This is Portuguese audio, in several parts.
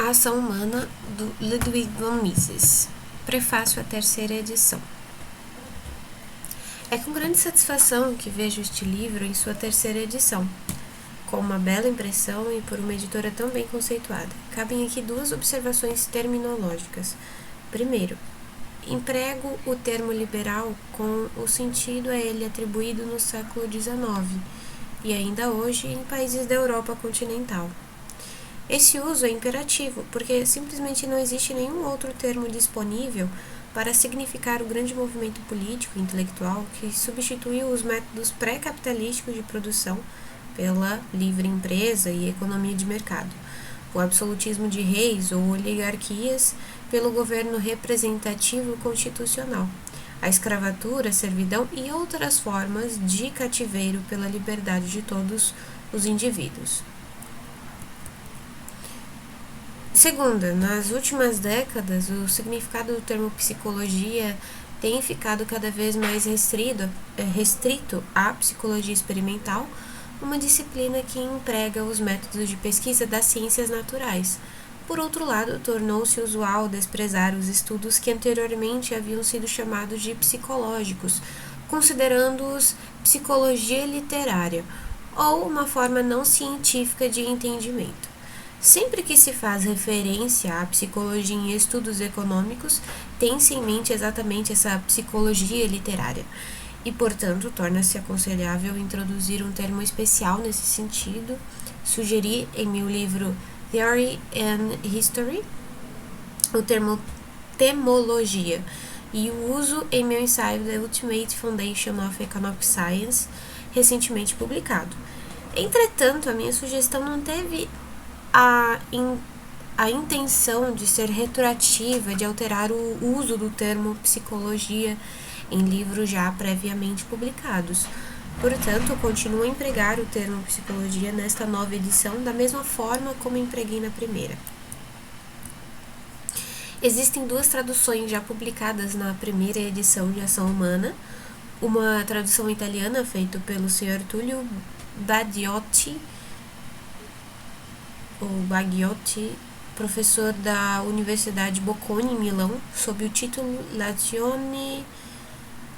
A Ação Humana, do Ludwig von Mises. Prefácio à terceira edição. É com grande satisfação que vejo este livro em sua terceira edição, com uma bela impressão e por uma editora tão bem conceituada. Cabem aqui duas observações terminológicas. Primeiro, emprego o termo liberal com o sentido a ele atribuído no século XIX e ainda hoje em países da Europa continental. Esse uso é imperativo, porque simplesmente não existe nenhum outro termo disponível para significar o grande movimento político e intelectual que substituiu os métodos pré-capitalísticos de produção pela livre empresa e economia de mercado, o absolutismo de reis ou oligarquias pelo governo representativo constitucional, a escravatura, a servidão e outras formas de cativeiro pela liberdade de todos os indivíduos. Segunda, nas últimas décadas, o significado do termo psicologia tem ficado cada vez mais restrito à psicologia experimental, uma disciplina que emprega os métodos de pesquisa das ciências naturais. Por outro lado, tornou-se usual desprezar os estudos que anteriormente haviam sido chamados de psicológicos, considerando-os psicologia literária, ou uma forma não científica de entendimento. Sempre que se faz referência à psicologia em estudos econômicos, tem-se em mente exatamente essa psicologia literária, e, portanto, torna-se aconselhável introduzir um termo especial nesse sentido. Sugeri em meu livro Theory and History o termo temologia, e o uso em meu ensaio The Ultimate Foundation of Economic Science, recentemente publicado. Entretanto, a minha sugestão não teve a intenção de ser retroativa, de alterar o uso do termo psicologia em livros já previamente publicados. Portanto, continuo a empregar o termo psicologia nesta nova edição da mesma forma como empreguei na primeira. Existem duas traduções já publicadas na primeira edição de Ação Humana, uma tradução italiana feita pelo Sr. Tullio Baggiotti, professor da Universidade Bocconi, em Milão, sob o título L'azione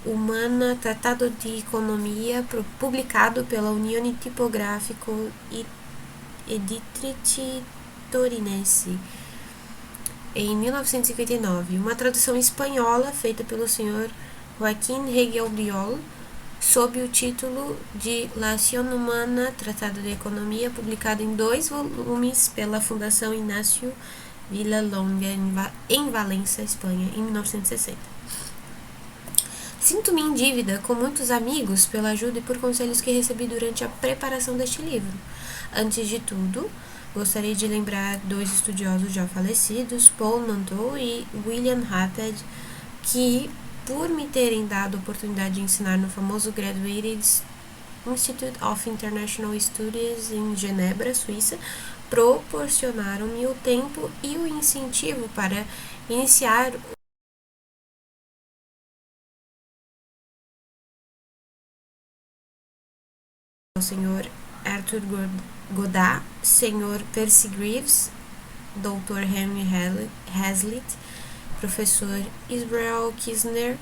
umana, Trattato di Economia, publicado pela Unione Tipografico Editrici Torinense, em 1959. Uma tradução espanhola feita pelo Sr. Joaquim Regueiro, sob o título de L'azione umana, Tratado de Economia, publicado em 2 volumes pela Fundação Inácio Villalonga, em Valença, Espanha, em 1960. Sinto-me em dívida com muitos amigos pela ajuda e por conselhos que recebi durante a preparação deste livro. Antes de tudo, gostaria de lembrar 2 estudiosos já falecidos, Paul Manteau e William Hatted, que, por me terem dado a oportunidade de ensinar no famoso Graduated Institute of International Studies em Genebra, Suíça, proporcionaram-me o tempo e o incentivo para iniciar o Sr. Arthur Godard, Sr. Percy Greaves, Dr. Henry Hazlitt, professor Israel Kisner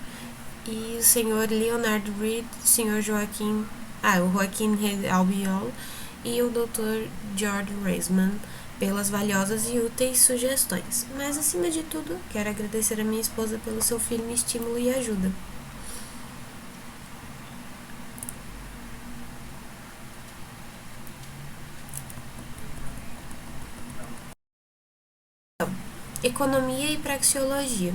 e o Sr. Leonard Reed, o Joaquim Albiol e o Dr. George Reisman pelas valiosas e úteis sugestões. Mas, acima de tudo, quero agradecer a minha esposa pelo seu firme estímulo e ajuda. Economia e praxeologia.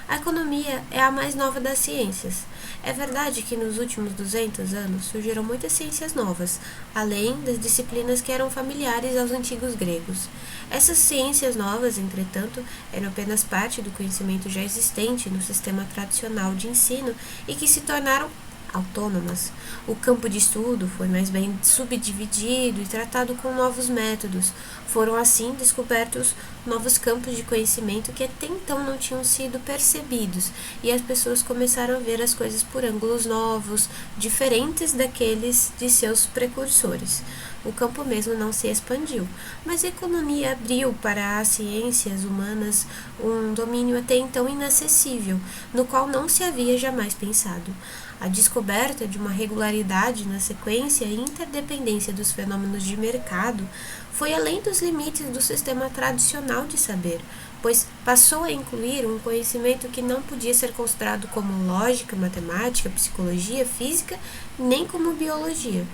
A economia é a mais nova das ciências. É verdade que nos últimos 200 anos surgiram muitas ciências novas, além das disciplinas que eram familiares aos antigos gregos. Essas ciências novas, entretanto, eram apenas parte do conhecimento já existente no sistema tradicional de ensino e que se tornaram autônomas. O campo de estudo foi mais bem subdividido e tratado com novos métodos. Foram assim descobertos novos campos de conhecimento que até então não tinham sido percebidos, e as pessoas começaram a ver as coisas por ângulos novos, diferentes daqueles de seus precursores. O campo mesmo não se expandiu, mas a economia abriu para as ciências humanas um domínio até então inacessível, no qual não se havia jamais pensado. A descoberta de uma regularidade na sequência e interdependência dos fenômenos de mercado foi além dos limites do sistema tradicional de saber, pois passou a incluir um conhecimento que não podia ser considerado como lógica, matemática, psicologia, física, nem como biologia.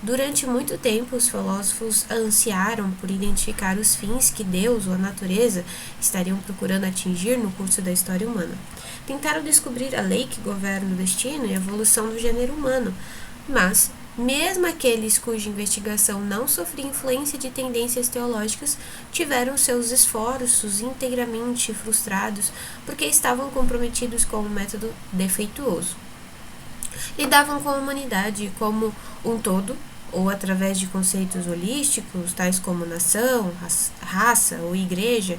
Durante muito tempo, os filósofos ansiaram por identificar os fins que Deus ou a natureza estariam procurando atingir no curso da história humana. Tentaram descobrir a lei que governa o destino e a evolução do gênero humano, mas, mesmo aqueles cuja investigação não sofria influência de tendências teológicas, tiveram seus esforços integramente frustrados porque estavam comprometidos com um método defeituoso. Lidavam com a humanidade como um todo, ou através de conceitos holísticos, tais como nação, raça ou igreja,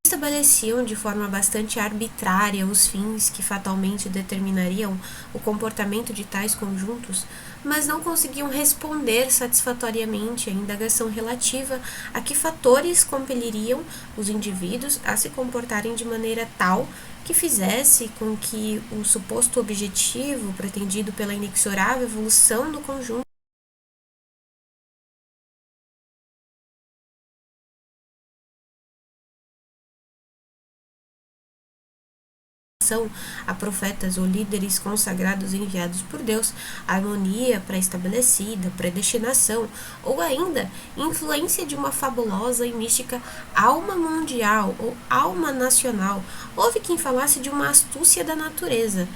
estabeleciam de forma bastante arbitrária os fins que fatalmente determinariam o comportamento de tais conjuntos, mas não conseguiam responder satisfatoriamente à indagação relativa a que fatores compeliriam os indivíduos a se comportarem de maneira tal que fizesse com que o suposto objetivo pretendido pela inexorável evolução do conjunto a profetas ou líderes consagrados enviados por Deus, harmonia pré-estabelecida, predestinação, ou ainda influência de uma fabulosa e mística alma mundial ou alma nacional. Houve quem falasse de uma astúcia da natureza,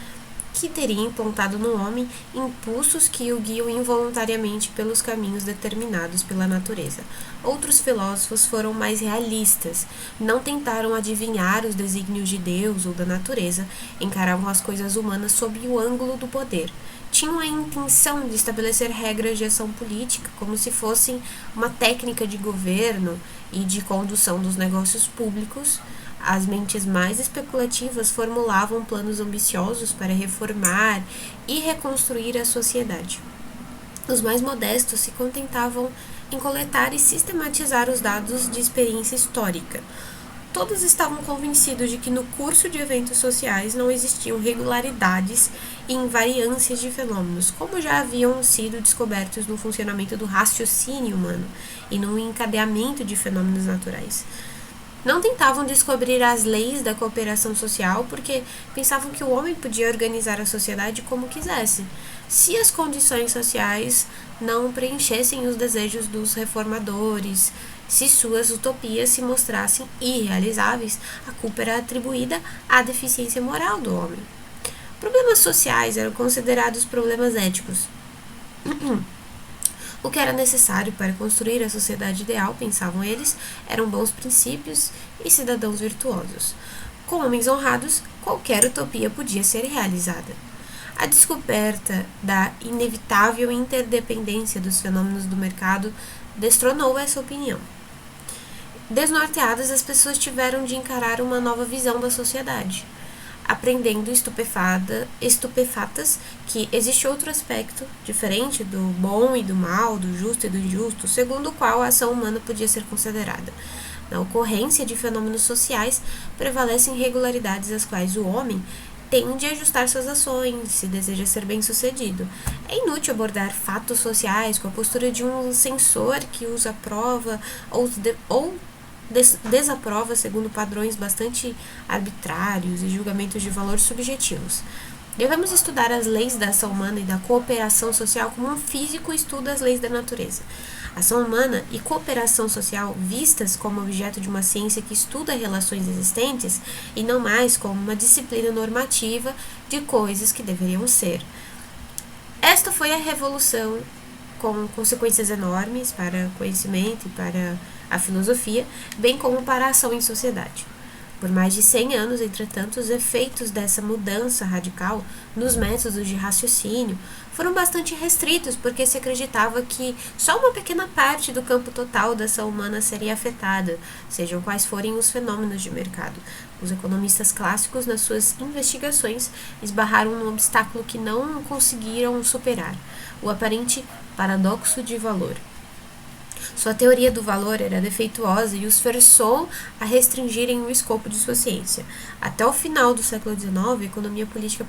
que teria implantado no homem impulsos que o guiam involuntariamente pelos caminhos determinados pela natureza. Outros filósofos foram mais realistas, não tentaram adivinhar os desígnios de Deus ou da natureza, encaravam as coisas humanas sob o ângulo do poder. Tinham a intenção de estabelecer regras de ação política, como se fossem uma técnica de governo e de condução dos negócios públicos. As mentes mais especulativas formulavam planos ambiciosos para reformar e reconstruir a sociedade. Os mais modestos se contentavam em coletar e sistematizar os dados de experiência histórica. Todos estavam convencidos de que no curso de eventos sociais não existiam regularidades e invariâncias de fenômenos, como já haviam sido descobertos no funcionamento do raciocínio humano e no encadeamento de fenômenos naturais. Não tentavam descobrir as leis da cooperação social porque pensavam que o homem podia organizar a sociedade como quisesse, se as condições sociais não preenchessem os desejos dos reformadores. Se suas utopias se mostrassem irrealizáveis, a culpa era atribuída à deficiência moral do homem. Problemas sociais eram considerados problemas éticos. O que era necessário para construir a sociedade ideal, pensavam eles, eram bons princípios e cidadãos virtuosos. Com homens honrados, qualquer utopia podia ser realizada. A descoberta da inevitável interdependência dos fenômenos do mercado destronou essa opinião. Desnorteadas, as pessoas tiveram de encarar uma nova visão da sociedade, aprendendo estupefatas que existe outro aspecto diferente do bom e do mal, do justo e do injusto, segundo o qual a ação humana podia ser considerada. Na ocorrência de fenômenos sociais, prevalecem regularidades às quais o homem tem de ajustar suas ações se deseja ser bem-sucedido. É inútil abordar fatos sociais com a postura de um censor que os aprova ou desaprova segundo padrões bastante arbitrários e julgamentos de valor subjetivos. Devemos estudar as leis da ação humana e da cooperação social como um físico estuda as leis da natureza. Ação humana e cooperação social vistas como objeto de uma ciência que estuda relações existentes e não mais como uma disciplina normativa de coisas que deveriam ser. Esta foi a revolução com consequências enormes para o conhecimento e para a filosofia, bem como para a ação em sociedade. Por mais de 100 anos, entretanto, os efeitos dessa mudança radical nos métodos de raciocínio foram bastante restritos, porque se acreditava que só uma pequena parte do campo total da ação humana seria afetada, sejam quais forem os fenômenos de mercado. Os economistas clássicos, nas suas investigações, esbarraram num obstáculo que não conseguiram superar: o aparente paradoxo de valor. Sua teoria do valor era defeituosa e os forçou a restringirem o escopo de sua ciência. Até o final do século XIX, a economia política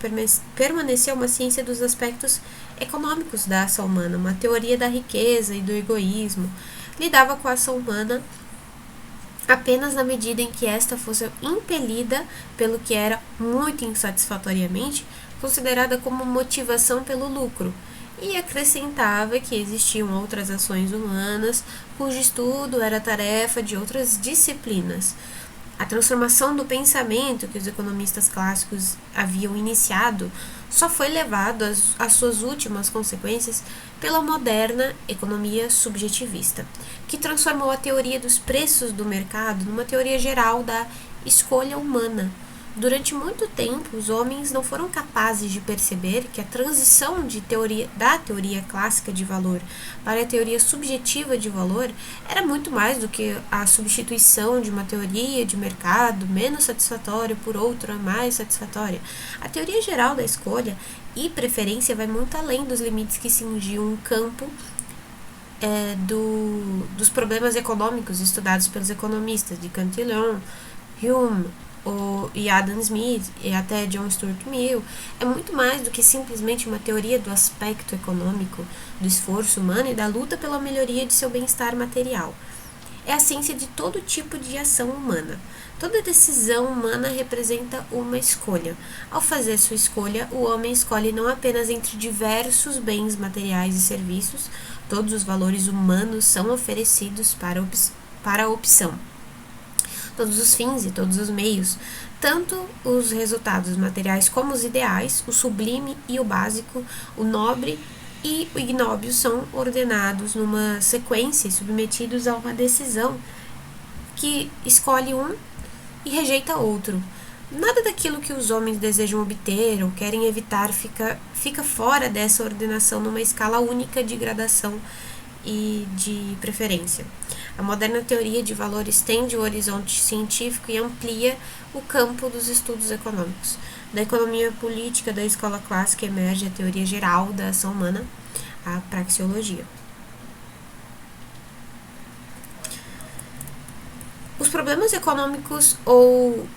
permaneceu uma ciência dos aspectos econômicos da ação humana, uma teoria da riqueza e do egoísmo. Lidava com a ação humana apenas na medida em que esta fosse impelida pelo que era, muito insatisfatoriamente, considerada como motivação pelo lucro, e acrescentava que existiam outras ações humanas cujo estudo era tarefa de outras disciplinas. A transformação do pensamento que os economistas clássicos haviam iniciado só foi levado às suas últimas consequências pela moderna economia subjetivista, que transformou a teoria dos preços do mercado numa teoria geral da escolha humana. Durante muito tempo, os homens não foram capazes de perceber que a transição da teoria clássica de valor para a teoria subjetiva de valor era muito mais do que a substituição de uma teoria de mercado menos satisfatória por outra mais satisfatória. A teoria geral da escolha e preferência vai muito além dos limites que cingiam um campo dos problemas econômicos estudados pelos economistas de Cantillon, Hume, e Adam Smith e até John Stuart Mill. É muito mais do que simplesmente uma teoria do aspecto econômico, do esforço humano e da luta pela melhoria de seu bem-estar material. É a ciência de todo tipo de ação humana. Toda decisão humana representa uma escolha. Ao fazer sua escolha, o homem escolhe não apenas entre diversos bens materiais e serviços, todos os valores humanos são oferecidos para a opção. Todos os fins e todos os meios, tanto os resultados materiais como os ideais, o sublime e o básico, o nobre e o ignóbil são ordenados numa sequência e submetidos a uma decisão que escolhe um e rejeita outro. Nada daquilo que os homens desejam obter ou querem evitar fica fora dessa ordenação numa escala única de gradação e de preferência. A moderna teoria de valor estende o horizonte científico e amplia o campo dos estudos econômicos. Da economia política da escola clássica emerge a teoria geral da ação humana, a praxeologia. Os problemas econômicos ou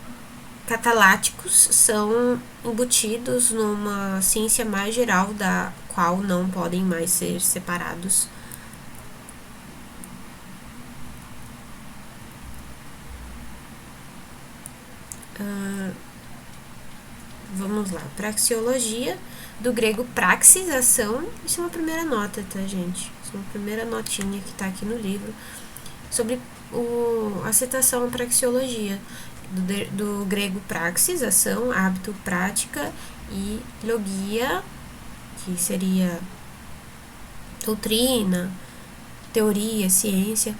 cataláticos são embutidos numa ciência mais geral da qual não podem mais ser separados. Vamos lá, praxeologia, do grego praxis, ação. Isso é uma primeira nota, tá, gente? Isso é uma primeira notinha que tá aqui no livro sobre a citação à praxeologia, do grego praxis, ação, hábito, prática, e logia, que seria doutrina, teoria, ciência.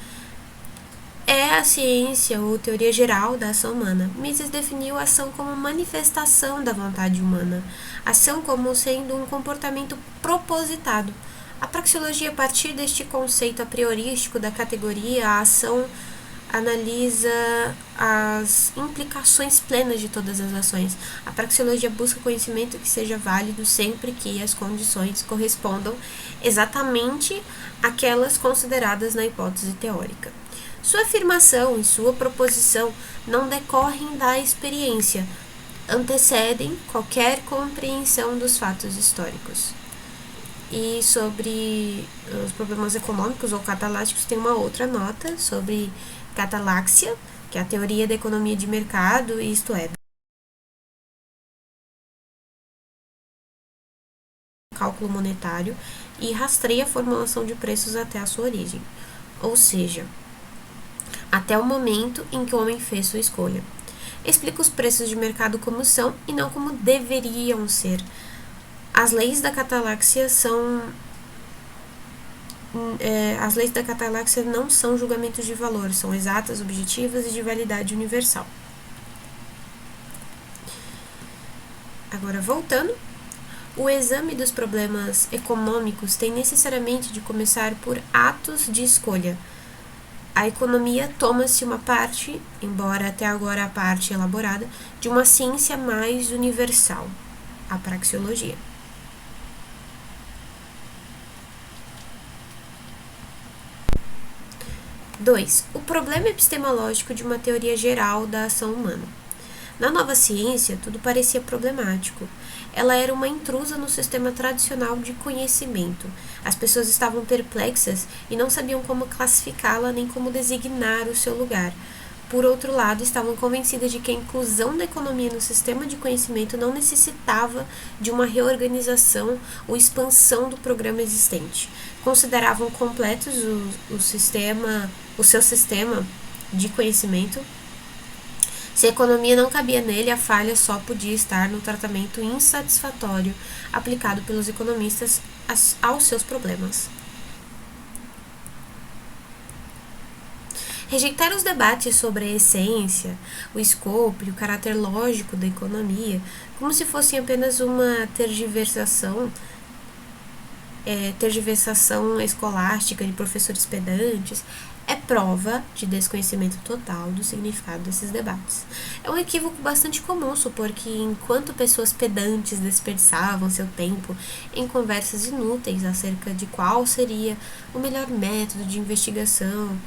É a ciência ou teoria geral da ação humana. Mises definiu a ação como manifestação da vontade humana, ação como sendo um comportamento propositado. A praxeologia, a partir deste conceito a priorístico da categoria, a ação analisa as implicações plenas de todas as ações. A praxeologia busca conhecimento que seja válido sempre que as condições correspondam exatamente àquelas consideradas na hipótese teórica. Sua afirmação e sua proposição não decorrem da experiência, antecedem qualquer compreensão dos fatos históricos. E sobre os problemas econômicos ou cataláticos, tem uma outra nota sobre cataláxia, que é a teoria da economia de mercado, isto é, cálculo monetário, e rastreia a formulação de preços até a sua origem, ou seja, até o momento em que o homem fez sua escolha. Explica os preços de mercado como são e não como deveriam ser. As leis da cataláxia não são julgamentos de valor, são exatas, objetivas e de validade universal. Agora, voltando, o exame dos problemas econômicos tem necessariamente de começar por atos de escolha. A economia toma-se uma parte, embora até agora a parte elaborada, de uma ciência mais universal, a praxeologia. 2. O problema epistemológico de uma teoria geral da ação humana. Na nova ciência, tudo parecia problemático. Ela era uma intrusa no sistema tradicional de conhecimento. As pessoas estavam perplexas e não sabiam como classificá-la nem como designar o seu lugar. Por outro lado, estavam convencidas de que a inclusão da economia no sistema de conhecimento não necessitava de uma reorganização ou expansão do programa existente. Consideravam completos o seu sistema de conhecimento. Se a economia não cabia nele, a falha só podia estar no tratamento insatisfatório aplicado pelos economistas aos seus problemas. Rejeitar os debates sobre a essência, o escopo e o caráter lógico da economia, como se fossem apenas uma tergiversação escolástica de professores pedantes, é prova de desconhecimento total do significado desses debates. É um equívoco bastante comum supor que, enquanto pessoas pedantes desperdiçavam seu tempo em conversas inúteis acerca de qual seria o melhor método de investigação,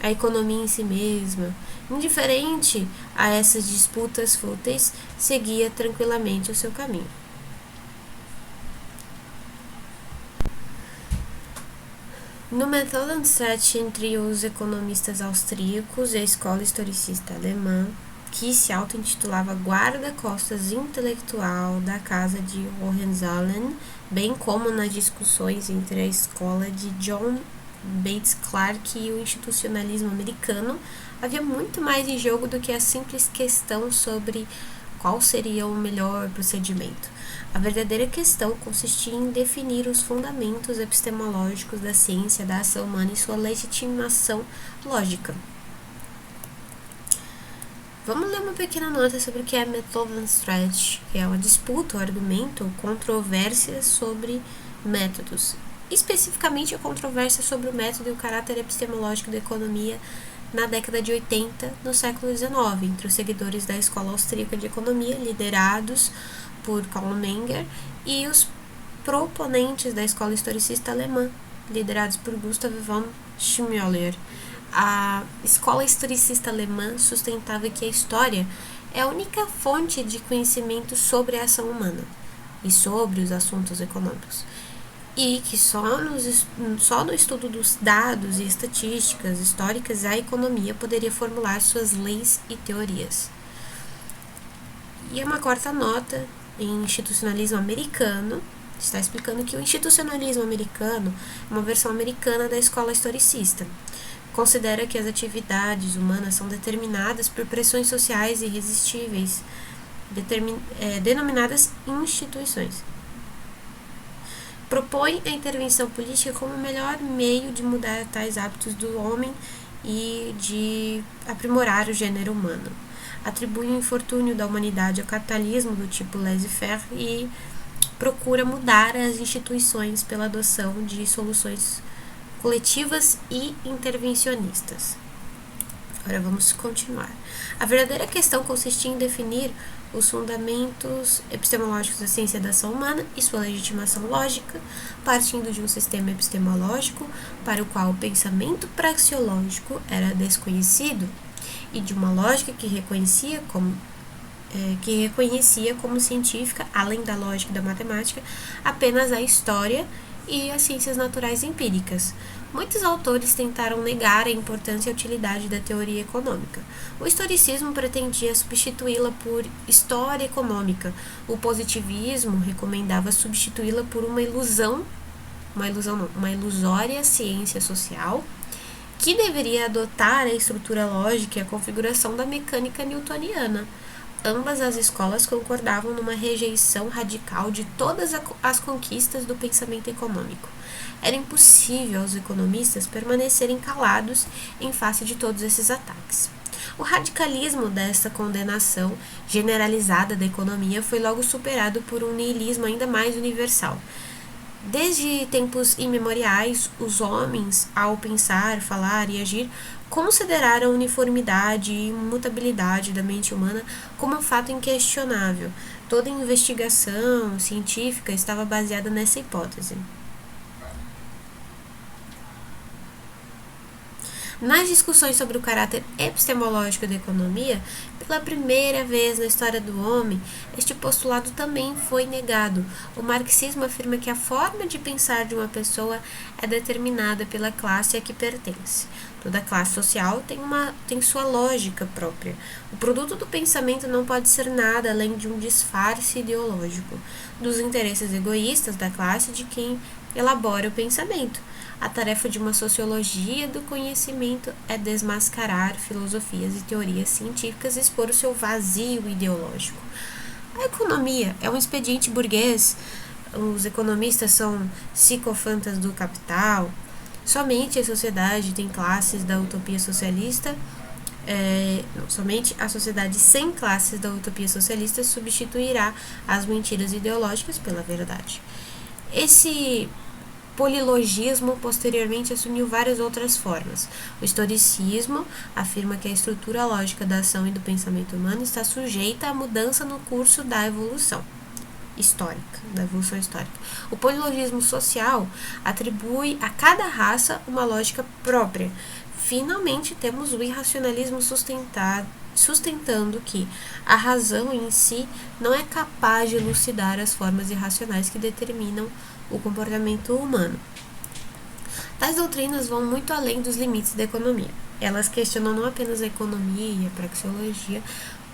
a economia em si mesma, indiferente a essas disputas fúteis, seguia tranquilamente o seu caminho. No Methodenstreich entre os economistas austríacos e a escola historicista alemã, que se auto-intitulava guarda-costas intelectual da Casa de Hohenzollern, bem como nas discussões entre a escola de John Bates Clark e o institucionalismo americano, havia muito mais em jogo do que a simples questão sobre qual seria o melhor procedimento. A verdadeira questão consistia em definir os fundamentos epistemológicos da ciência da ação humana e sua legitimação lógica. Vamos ler uma pequena nota sobre o que é Methodenstreich, que é uma disputa, um argumento, ou controvérsia sobre métodos. Especificamente a controvérsia sobre o método e o caráter epistemológico da economia na década de 80, no século XIX, entre os seguidores da escola austríaca de economia, liderados por Karl Menger, e os proponentes da escola historicista alemã, liderados por Gustav von Schmoller. A escola historicista alemã sustentava que a história é a única fonte de conhecimento sobre a ação humana e sobre os assuntos econômicos, e que só no estudo dos dados e estatísticas históricas a economia poderia formular suas leis e teorias. E uma quarta nota em institucionalismo americano está explicando que o institucionalismo americano é uma versão americana da escola historicista. Considera que as atividades humanas são determinadas por pressões sociais irresistíveis, denominadas instituições. Propõe a intervenção política como o melhor meio de mudar tais hábitos do homem e de aprimorar o gênero humano. Atribui o infortúnio da humanidade ao capitalismo do tipo laissez-faire e procura mudar as instituições pela adoção de soluções coletivas e intervencionistas. Agora vamos continuar. A verdadeira questão consistia em definir os fundamentos epistemológicos da ciência da ação humana e sua legitimação lógica, partindo de um sistema epistemológico para o qual o pensamento praxeológico era desconhecido e de uma lógica que reconhecia como científica, além da lógica e da matemática, apenas a história e as ciências naturais empíricas. Muitos autores tentaram negar a importância e a utilidade da teoria econômica. O historicismo pretendia substituí-la por história econômica. O positivismo recomendava substituí-la por uma ilusória ciência social, que deveria adotar a estrutura lógica e a configuração da mecânica newtoniana. Ambas as escolas concordavam numa rejeição radical de todas as conquistas do pensamento econômico. Era impossível aos economistas permanecerem calados em face de todos esses ataques. O radicalismo dessa condenação generalizada da economia foi logo superado por um niilismo ainda mais universal. Desde tempos imemoriais, os homens, ao pensar, falar e agir, consideraram a uniformidade e imutabilidade da mente humana como um fato inquestionável. Toda investigação científica estava baseada nessa hipótese. Nas discussões sobre o caráter epistemológico da economia, pela primeira vez na história do homem, este postulado também foi negado. O marxismo afirma que a forma de pensar de uma pessoa é determinada pela classe a que pertence. Toda classe social tem sua lógica própria. O produto do pensamento não pode ser nada além de um disfarce ideológico dos interesses egoístas da classe de quem elabora o pensamento. A tarefa de uma sociologia do conhecimento é desmascarar filosofias e teorias científicas e expor o seu vazio ideológico. A economia é um expediente burguês. Os economistas são psicofantas do capital. Somente a sociedade tem classes da utopia socialista. Somente a sociedade sem classes da utopia socialista substituirá as mentiras ideológicas pela verdade. Esse polilogismo posteriormente assumiu várias outras formas. O historicismo afirma que a estrutura lógica da ação e do pensamento humano está sujeita à mudança no curso da evolução histórica. O polilogismo social atribui a cada raça uma lógica própria. Finalmente, temos o irracionalismo sustentando que a razão em si não é capaz de elucidar as formas irracionais que determinam o comportamento humano. Tais doutrinas vão muito além dos limites da economia. Elas questionam não apenas a economia e a praxeologia,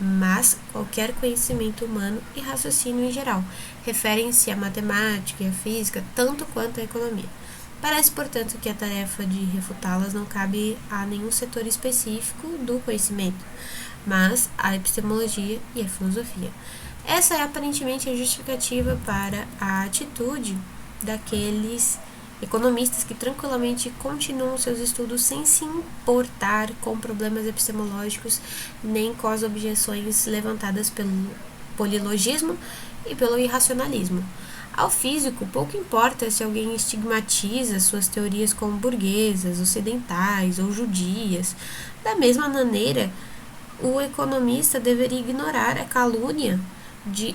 mas qualquer conhecimento humano e raciocínio em geral. Referem-se à matemática e à física tanto quanto à economia. Parece, portanto, que a tarefa de refutá-las não cabe a nenhum setor específico do conhecimento, mas à epistemologia e à filosofia. Essa é aparentemente a justificativa para a atitude daqueles economistas que tranquilamente continuam seus estudos sem se importar com problemas epistemológicos nem com as objeções levantadas pelo polilogismo e pelo irracionalismo. Ao físico, pouco importa se alguém estigmatiza suas teorias como burguesas, ocidentais ou judias. Da mesma maneira, o economista deveria ignorar a calúnia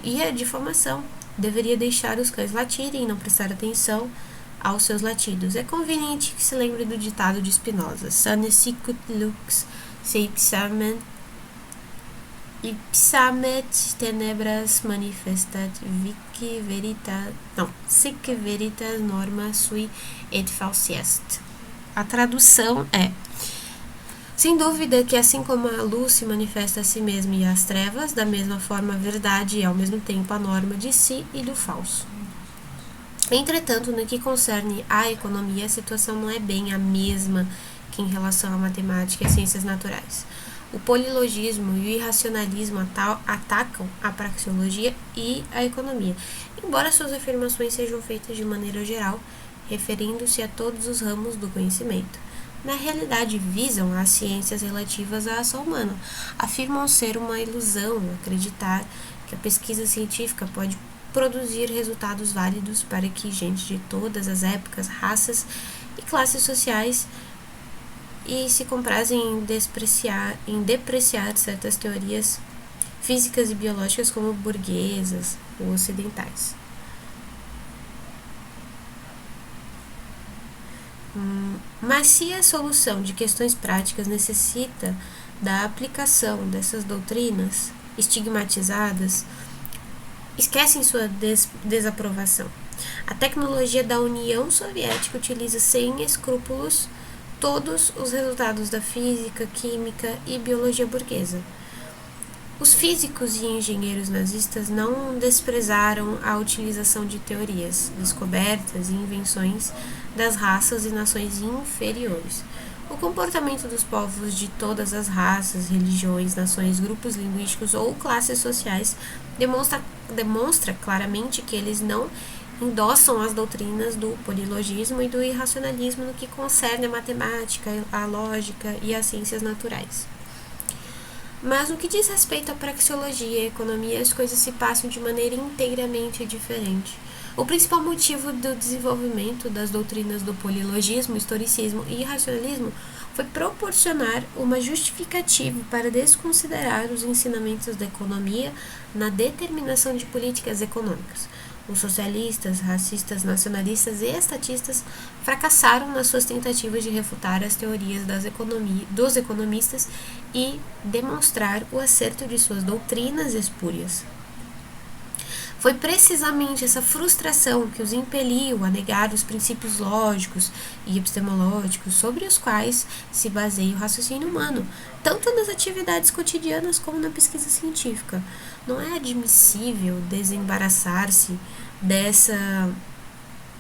e a difamação. Deveria deixar os cães latirem e não prestar atenção aos seus latidos. É conveniente que se lembre do ditado de Spinoza: Sane sicut lux, se ipsamet tenebras manifestat sic veritas norma sui et falsiest. A tradução é: sem dúvida que assim como a luz se manifesta a si mesma e às trevas, da mesma forma a verdade é ao mesmo tempo a norma de si e do falso. Entretanto, no que concerne à economia, a situação não é bem a mesma que em relação à matemática e às ciências naturais. O polilogismo e o irracionalismo atacam a praxeologia e a economia, embora suas afirmações sejam feitas de maneira geral, referindo-se a todos os ramos do conhecimento. Na realidade, visam as ciências relativas à ação humana. Afirmam ser uma ilusão acreditar que a pesquisa científica pode produzir resultados válidos para que gente de todas as épocas, raças e classes sociais e se comprazem em depreciar certas teorias físicas e biológicas como burguesas ou ocidentais. Mas se a solução de questões práticas necessita da aplicação dessas doutrinas estigmatizadas, esquecem sua desaprovação. A tecnologia da União Soviética utiliza sem escrúpulos todos os resultados da física, química e biologia burguesa. Os físicos e engenheiros nazistas não desprezaram a utilização de teorias, descobertas e invenções das raças e nações inferiores. O comportamento dos povos de todas as raças, religiões, nações, grupos linguísticos ou classes sociais demonstra claramente que eles não endossam as doutrinas do polilogismo e do irracionalismo no que concerne a matemática, a lógica e as ciências naturais. Mas no que diz respeito à praxeologia e à economia, as coisas se passam de maneira inteiramente diferente. O principal motivo do desenvolvimento das doutrinas do polilogismo, historicismo e racionalismo foi proporcionar uma justificativa para desconsiderar os ensinamentos da economia na determinação de políticas econômicas. Os socialistas, racistas, nacionalistas e estatistas fracassaram nas suas tentativas de refutar as teorias dos economistas e demonstrar o acerto de suas doutrinas espúrias. Foi precisamente essa frustração que os impeliu a negar os princípios lógicos e epistemológicos sobre os quais se baseia o raciocínio humano, tanto nas atividades cotidianas como na pesquisa científica. Não é admissível desembaraçar-se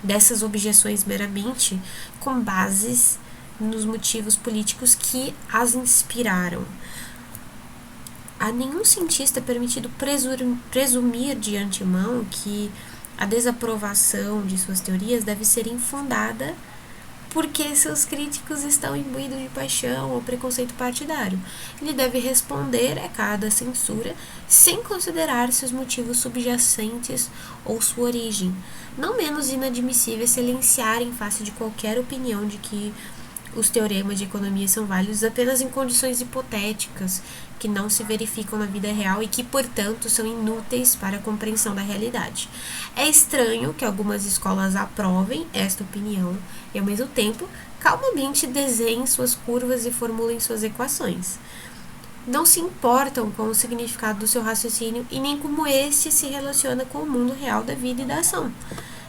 dessas objeções meramente com bases nos motivos políticos que as inspiraram. A nenhum cientista é permitido presumir de antemão que a desaprovação de suas teorias deve ser infundada porque seus críticos estão imbuídos de paixão ou preconceito partidário. Ele deve responder a cada censura sem considerar seus motivos subjacentes ou sua origem. Não menos inadmissível é silenciar em face de qualquer opinião de que os teoremas de economia são válidos apenas em condições hipotéticas que não se verificam na vida real e que, portanto, são inúteis para a compreensão da realidade. É estranho que algumas escolas aprovem esta opinião e, ao mesmo tempo, calmamente desenhem suas curvas e formulem suas equações. Não se importam com o significado do seu raciocínio e nem como este se relaciona com o mundo real da vida e da ação.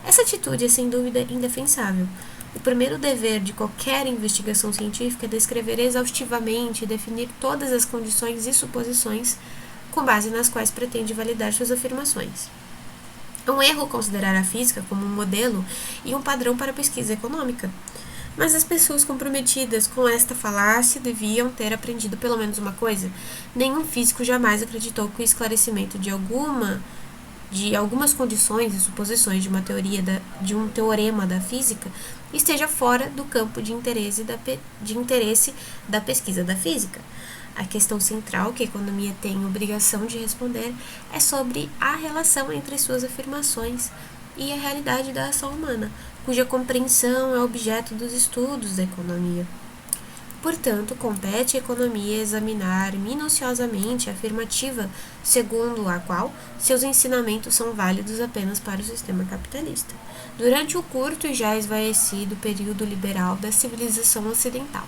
Essa atitude é, sem dúvida, indefensável. O primeiro dever de qualquer investigação científica é descrever exaustivamente e definir todas as condições e suposições com base nas quais pretende validar suas afirmações. É um erro considerar a física como um modelo e um padrão para a pesquisa econômica. Mas as pessoas comprometidas com esta falácia deviam ter aprendido pelo menos uma coisa. Nenhum físico jamais acreditou que o esclarecimento de algumas condições e suposições de uma teoria de um teorema da física esteja fora do campo de interesse da pesquisa da física. A questão central que a economia tem obrigação de responder é sobre a relação entre suas afirmações e a realidade da ação humana, cuja compreensão é objeto dos estudos da economia. Portanto, compete à economia examinar minuciosamente a afirmativa segundo a qual seus ensinamentos são válidos apenas para o sistema capitalista, durante o curto e já esvaecido período liberal da civilização ocidental.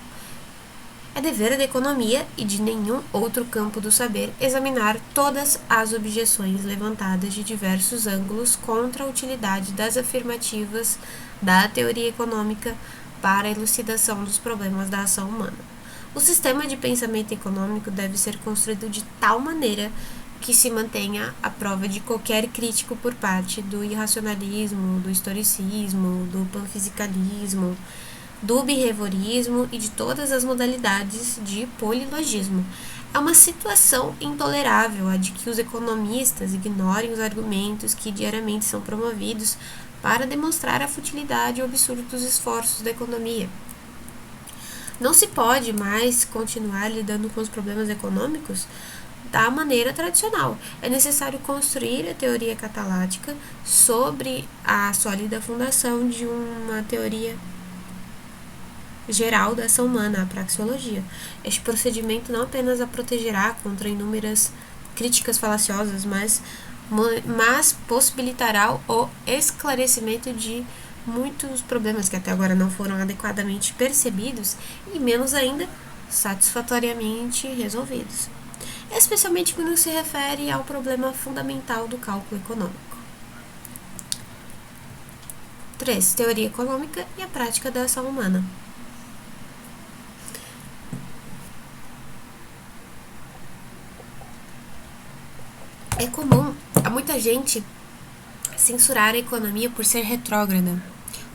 É dever da economia e de nenhum outro campo do saber examinar todas as objeções levantadas de diversos ângulos contra a utilidade das afirmativas da teoria econômica para a elucidação dos problemas da ação humana. O sistema de pensamento econômico deve ser construído de tal maneira que se mantenha à prova de qualquer crítico por parte do irracionalismo, do historicismo, do panfisicalismo, do behaviorismo e de todas as modalidades de polilogismo. É uma situação intolerável a de que os economistas ignorem os argumentos que diariamente são promovidos para demonstrar a futilidade e o absurdo dos esforços da economia. Não se pode mais continuar lidando com os problemas econômicos da maneira tradicional. É necessário construir a teoria catalática sobre a sólida fundação de uma teoria geral da ação humana, a praxeologia. Este procedimento não apenas a protegerá contra inúmeras críticas falaciosas, mas possibilitará o esclarecimento de muitos problemas que até agora não foram adequadamente percebidos e, menos ainda, satisfatoriamente resolvidos, especialmente quando se refere ao problema fundamental do cálculo econômico. 3. Teoria econômica e a prática da ação humana. É comum a muita gente censurar a economia por ser retrógrada.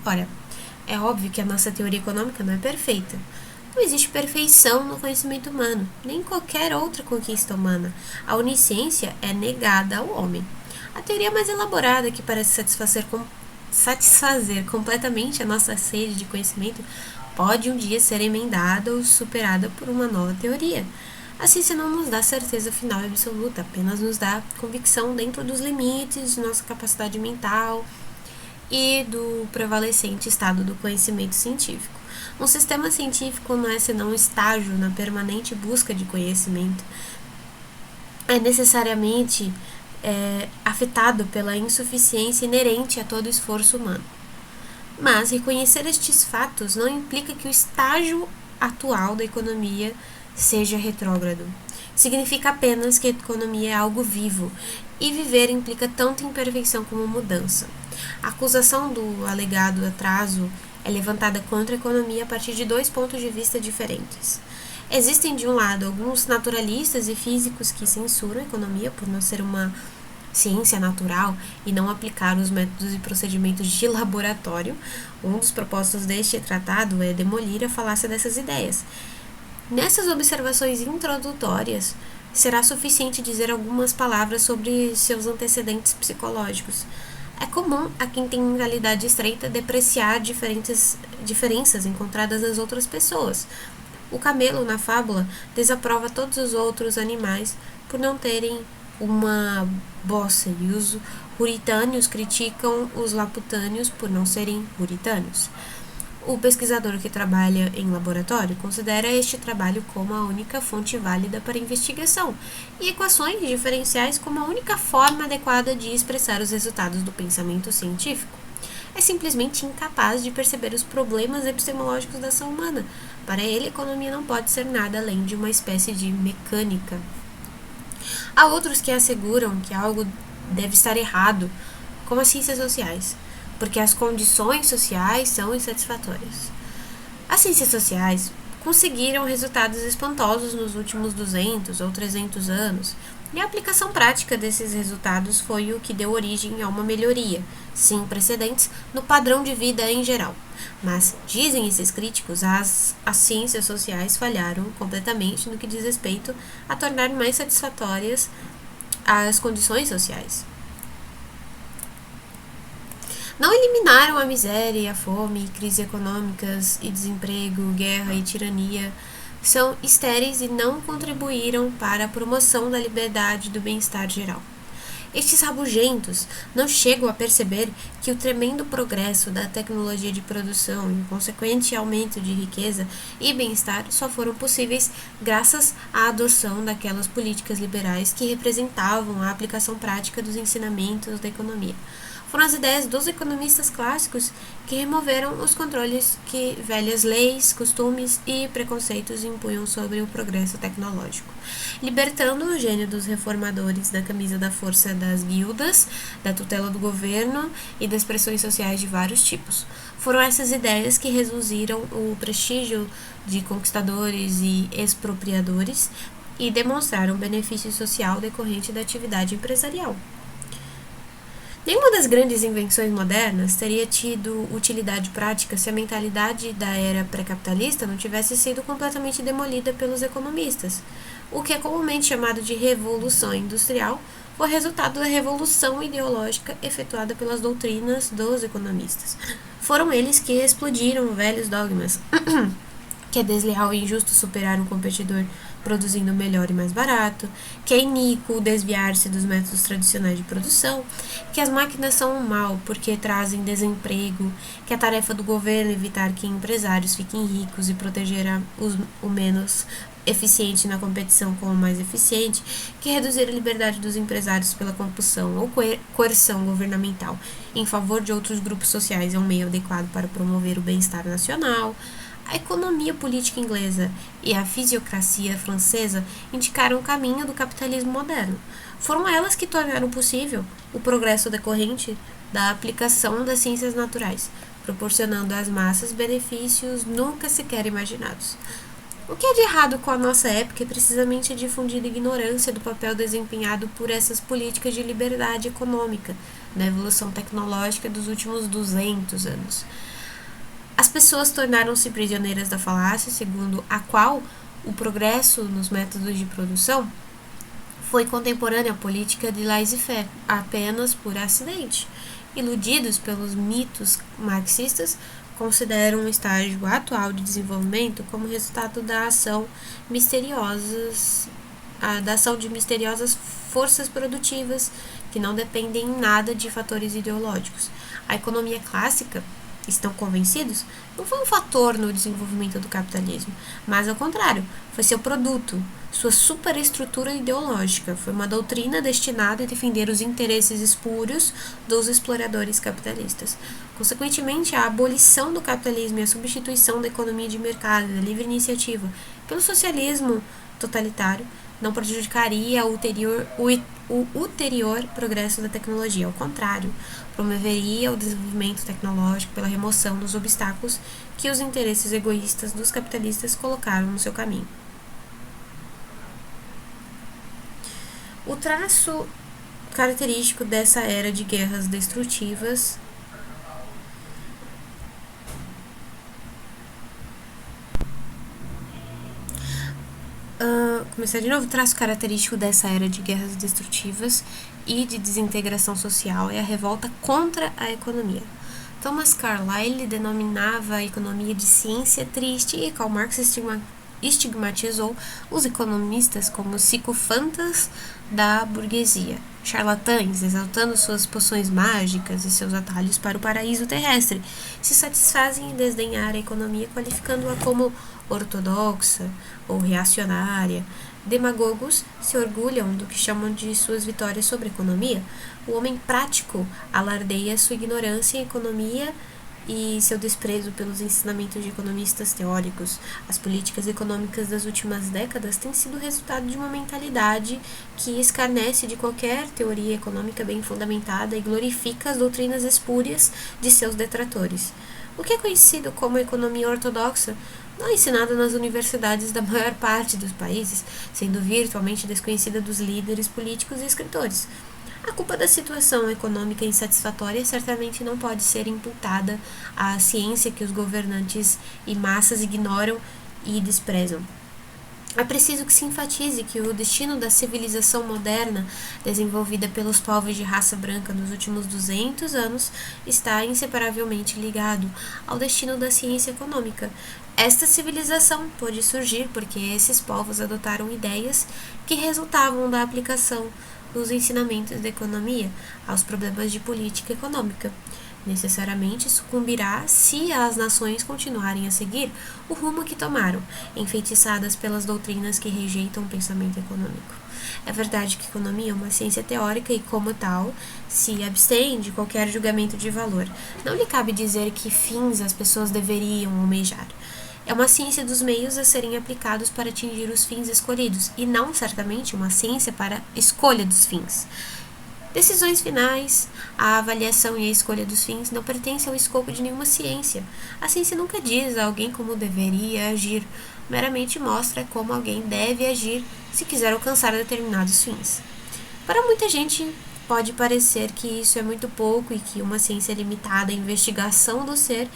Ora, é óbvio que a nossa teoria econômica não é perfeita. Não existe perfeição no conhecimento humano, nem em qualquer outra conquista humana. A onisciência é negada ao homem. A teoria mais elaborada, que parece satisfazer completamente a nossa sede de conhecimento, pode um dia ser emendada ou superada por uma nova teoria. A ciência não nos dá certeza final e absoluta, apenas nos dá convicção dentro dos limites de nossa capacidade mental e do prevalecente estado do conhecimento científico. Um sistema científico não é senão um estágio na permanente busca de conhecimento. É necessariamente afetado pela insuficiência inerente a todo esforço humano. Mas reconhecer estes fatos não implica que o estágio atual da economia seja retrógrado. Significa apenas que a economia é algo vivo, e viver implica tanto imperfeição como mudança. A acusação do alegado atraso é levantada contra a economia a partir de 2 pontos de vista diferentes. Existem, de um lado, alguns naturalistas e físicos que censuram a economia por não ser uma ciência natural e não aplicar os métodos e procedimentos de laboratório. Um dos propósitos deste tratado é demolir a falácia dessas ideias. Nessas observações introdutórias, será suficiente dizer algumas palavras sobre seus antecedentes psicológicos. É comum a quem tem mentalidade estreita depreciar diferenças encontradas nas outras pessoas. O camelo, na fábula, desaprova todos os outros animais por não terem uma bossa, e os ruritâneos criticam os laputâneos por não serem ruritâneos. O pesquisador que trabalha em laboratório considera este trabalho como a única fonte válida para investigação e equações diferenciais como a única forma adequada de expressar os resultados do pensamento científico. É simplesmente incapaz de perceber os problemas epistemológicos da ação humana. Para ele, a economia não pode ser nada além de uma espécie de mecânica. Há outros que asseguram que algo deve estar errado, como as ciências sociais, porque as condições sociais são insatisfatórias. As ciências sociais conseguiram resultados espantosos nos últimos 200 ou 300 anos, e a aplicação prática desses resultados foi o que deu origem a uma melhoria, sem precedentes, no padrão de vida em geral. Mas, dizem esses críticos, as ciências sociais falharam completamente no que diz respeito a tornar mais satisfatórias as condições sociais. Não eliminaram a miséria, a fome, crises econômicas e desemprego, guerra e tirania. São estéreis e não contribuíram para a promoção da liberdade e do bem-estar geral. Estes rabugentos não chegam a perceber que o tremendo progresso da tecnologia de produção e o consequente aumento de riqueza e bem-estar só foram possíveis graças à adoção daquelas políticas liberais que representavam a aplicação prática dos ensinamentos da economia. Foram as ideias dos economistas clássicos que removeram os controles que velhas leis, costumes e preconceitos impunham sobre o progresso tecnológico, libertando o gênio dos reformadores da camisa da força das guildas, da tutela do governo e das pressões sociais de vários tipos. Foram essas ideias que reduziram o prestígio de conquistadores e expropriadores e demonstraram o benefício social decorrente da atividade empresarial. Nenhuma das grandes invenções modernas teria tido utilidade prática se a mentalidade da era pré-capitalista não tivesse sido completamente demolida pelos economistas. O que é comumente chamado de Revolução Industrial foi resultado da revolução ideológica efetuada pelas doutrinas dos economistas. Foram eles que explodiram velhos dogmas, que é desleal e injusto superar um competidor produzindo melhor e mais barato, que é iníquo desviar-se dos métodos tradicionais de produção, que as máquinas são um mal porque trazem desemprego, que a tarefa do governo é evitar que empresários fiquem ricos e proteger o menos eficiente na competição com o mais eficiente, que reduzir a liberdade dos empresários pela compulsão ou coerção governamental em favor de outros grupos sociais é um meio adequado para promover o bem-estar nacional. A economia política inglesa e a fisiocracia francesa indicaram o caminho do capitalismo moderno. Foram elas que tornaram possível o progresso decorrente da aplicação das ciências naturais, proporcionando às massas benefícios nunca sequer imaginados. O que é de errado com a nossa época é precisamente a difundida ignorância do papel desempenhado por essas políticas de liberdade econômica na evolução tecnológica dos últimos 200 anos. As pessoas tornaram-se prisioneiras da falácia segundo a qual o progresso nos métodos de produção foi contemporânea à política de laissez-faire, apenas por acidente. Iludidos pelos mitos marxistas, consideram o estágio atual de desenvolvimento como resultado da ação de misteriosas forças produtivas que não dependem em nada de fatores ideológicos. A economia clássica, estão convencidos, não foi um fator no desenvolvimento do capitalismo, mas ao contrário, foi seu produto, sua superestrutura ideológica, foi uma doutrina destinada a defender os interesses espúrios dos exploradores capitalistas. Consequentemente, a abolição do capitalismo e a substituição da economia de mercado e da livre iniciativa pelo socialismo totalitário não prejudicaria o ulterior progresso da tecnologia. Ao contrário, promoveria o desenvolvimento tecnológico pela remoção dos obstáculos que os interesses egoístas dos capitalistas colocaram no seu caminho. O traço característico dessa era de guerras destrutivas começar de novo. O traço característico dessa era de guerras destrutivas e de desintegração social é a revolta contra a economia. Thomas Carlyle denominava a economia de ciência triste e Karl Marx estigmatizou os economistas como psicofantas da burguesia, charlatães, exaltando suas poções mágicas e seus atalhos para o paraíso terrestre, se satisfazem em desdenhar a economia, qualificando-a como ortodoxa ou reacionária. Demagogos se orgulham do que chamam de suas vitórias sobre a economia. O homem prático alardeia sua ignorância em economia e seu desprezo pelos ensinamentos de economistas teóricos. As políticas econômicas das últimas décadas têm sido resultado de uma mentalidade que escarnece de qualquer teoria econômica bem fundamentada e glorifica as doutrinas espúrias de seus detratores. O que é conhecido como economia ortodoxa não é ensinada nas universidades da maior parte dos países, sendo virtualmente desconhecida dos líderes políticos e escritores. A culpa da situação econômica insatisfatória certamente não pode ser imputada à ciência que os governantes e massas ignoram e desprezam. É preciso que se enfatize que o destino da civilização moderna, desenvolvida pelos povos de raça branca nos últimos 200 anos, está inseparavelmente ligado ao destino da ciência econômica. Esta civilização pôde surgir porque esses povos adotaram ideias que resultavam da aplicação dos ensinamentos da economia aos problemas de política econômica. Necessariamente sucumbirá se as nações continuarem a seguir o rumo que tomaram, enfeitiçadas pelas doutrinas que rejeitam o pensamento econômico. É verdade que a economia é uma ciência teórica e, como tal, se abstém de qualquer julgamento de valor. Não lhe cabe dizer que fins as pessoas deveriam almejar. É uma ciência dos meios a serem aplicados para atingir os fins escolhidos, e não, certamente, uma ciência para a escolha dos fins. Decisões finais, a avaliação e a escolha dos fins não pertencem ao escopo de nenhuma ciência. A ciência nunca diz a alguém como deveria agir, meramente mostra como alguém deve agir se quiser alcançar determinados fins. Para muita gente, pode parecer que isso é muito pouco e que uma ciência limitada à investigação do ser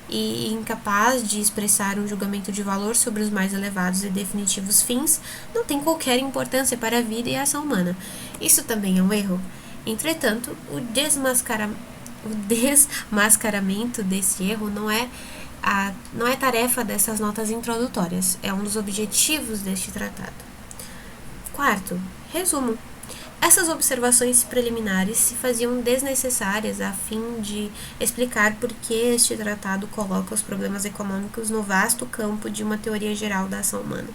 e incapaz de expressar um julgamento de valor sobre os mais elevados e definitivos fins, não tem qualquer importância para a vida e a ação humana. Isso também é um erro. Entretanto, o desmascaramento desse erro não é tarefa dessas notas introdutórias, é um dos objetivos deste tratado. Quarto, resumo. Essas observações preliminares se faziam desnecessárias a fim de explicar por que este tratado coloca os problemas econômicos no vasto campo de uma teoria geral da ação humana.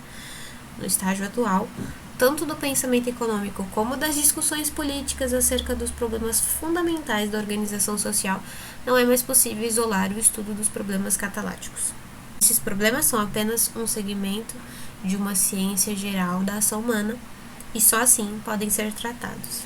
No estágio atual, tanto do pensamento econômico como das discussões políticas acerca dos problemas fundamentais da organização social, não é mais possível isolar o estudo dos problemas cataláticos. Esses problemas são apenas um segmento de uma ciência geral da ação humana, e só assim podem ser tratados.